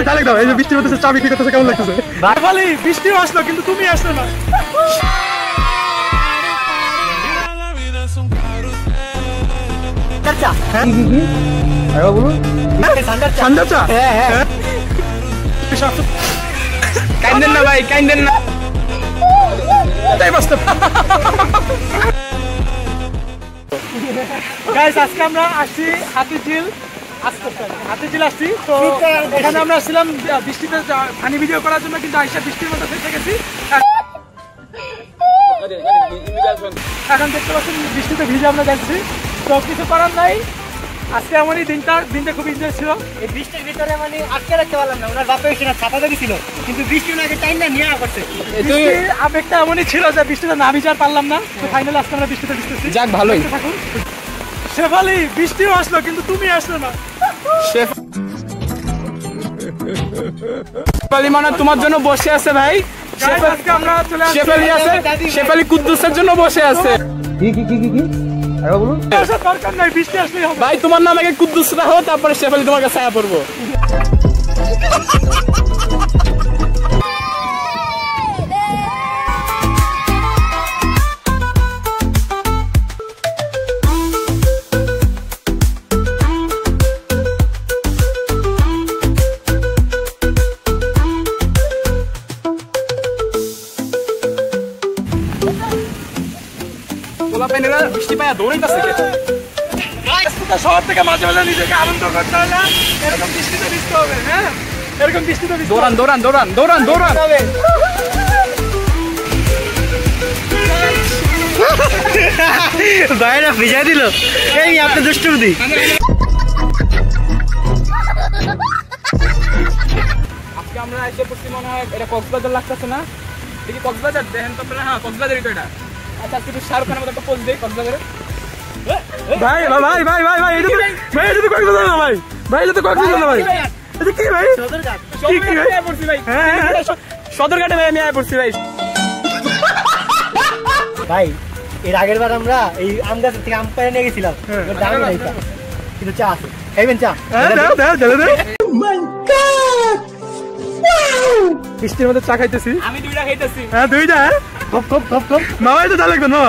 Direct দাও, এই যে বৃষ্টির মধ্যে চা বিক্রি করতেছে, কেমন লাগতেছে? ভাই বৃষ্টিও আসলো কিন্তু তুমি আসলো না। কাইন্দেন না ভাই, কাইন্দেন না। আজকে আমরা আসছি হাতিঝিল আসছি, তো এখানে আমরা আসছিলাম বৃষ্টিতে পানি ভিডিও করার জন্য, কিন্তু আইসা বৃষ্টির মধ্যে ফেসে গেছি। এখন দেখতে পাচ্ছেন বৃষ্টিতে ভিজে আমরা যাচ্ছি, তো কিছু করার নাই। আজকে এমনই দিনটা খুব এনজয় ছিল। এই বৃষ্টির ভিতরে মানে আটকে রাখতে পারলাম না, ওনার বাপে এসে ছাতা দিয়েছিল, কিন্তু বৃষ্টি ওনাকে টাইম না নিয়ে করছে। আবেগটা এমনই ছিল যে বৃষ্টিতে না ভিজার পারলাম না, তো ফাইনালি আজকে আমরা বৃষ্টিতে ভিজতেছি। যাক ভালোই। শেফালি বৃষ্টিও আসলো কিন্তু তুমি আসলো না। শেফালি মানে তোমার জন্য বসে আছে ভাই। শেফালি কুদ্দুসের জন্য বসে আছে। ভাই তোমার নাম আগে কুদ্দুস রাখো, তারপরে শেফালি তোমার কাছে আয়া পড়বো। বৃষ্টি পায়া দৌড়াইতেছে শহর থেকে মাঝে মাঝে নিজেকে আনন্দ করতে হলে এরকম বৃষ্টিতে ভিজতে হবে। হ্যাঁ, এরকম বৃষ্টিতে দৌড়ান দৌড়ান দৌড়ান দৌড়ান দৌড়ান। বাইরে ভিজাই দিল, এই আপনি দুষ্টু বুদ্ধি। আজকে আমরা এসে পড়ছি, মনে হয় এটা কক্সবাজার লাগতেছে না? দেখি কক্সবাজার দেখেন তো। হ্যাঁ কক্সবাজারই তো এটা। আচ্ছা আজকে একটু শাহরুখ খানের মতো একটা পোজ দেই কক্সবাজারে। ভাই ভাই ভাই ভাই ভাই ভাই এটা তো কক্সবাজার না ভাই, ভাই এটা তো কক্সবাজার না ভাই, এটা কি ভাই? সদরঘাট। সদরঘাটে ভাই আমি আয় পড়ছি ভাই। ভাই এর আগের বার আমরা এই আম গাছের থেকে আম পেড়ে নিয়ে গেছিলাম, দামি নাই চা, কিন্তু চা আছে, খাইবেন চা? বৃষ্টির মধ্যে চা খাইতেছি আমি দুইটা খাইতেছি। হ্যাঁ দুইটা। মামা এটা চা লাগবে না?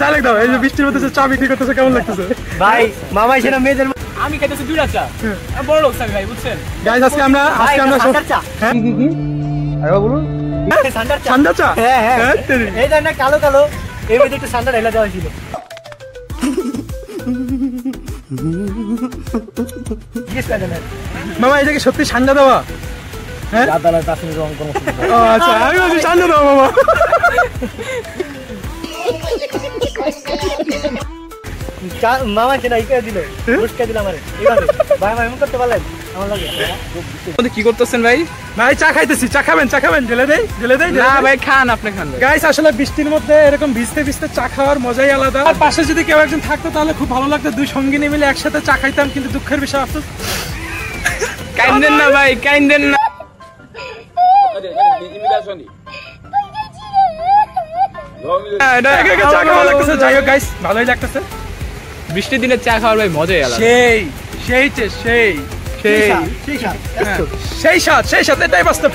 চা লাগ দাও, এই যে বৃষ্টির মধ্যে চা বিক্রি করতেছে, কেমন লাগতেছে? ভাই মামা এসে মেয়েদের আমি খাইতেছি দুইটা চা, বড় লোক আমি ভাই, বুঝছেন? গাইস আজকে আমরা চা। হ্যাঁ কি আরে বলুন, ঠান্ডা চা। হ্যাঁ হ্যাঁ, এই যে না কালো কালো, এর মধ্যে একটু ঠান্ডা ঢেলা দেওয়া ছিল। মামা এটাকে সত্যি ঠান্ডা দেওয়া? হ্যাঁ আচ্ছা, আমি বলছি ঠান্ডা দেওয়া মামা। মামা সেটা ই করে দিল, পুরস্কার দিল আমারে। এইভাবে ভাই ভাই এমন করতে পারলেন? আমার লাগে কি করতেছেন ভাই? ভাই চা খাইতেছি, চা খাবেন? ঢেলে দেই না ভাই, খান আপনি খান। গাইস আসলে বৃষ্টির মধ্যে এরকম ভিজতে ভিজতে চা খাওয়ার মজাই আলাদা। আর পাশে যদি কেউ একজন থাকতো তাহলে খুব ভালো লাগতো, দুই সঙ্গিনী মিলে একসাথে চা খাইতাম। কিন্তু দুঃখের বিষয় আফসোস। কাইন্দেন না ভাই, কাইন্দেন না। চা খাওয়া লাগতেছে, যাই হোক গাইস ভালোই লাগতেছে। বৃষ্টির দিনে চা খাওয়ার ভাই মজাই আলাদা। সেই স্বাদ, এটাই বাস্তব।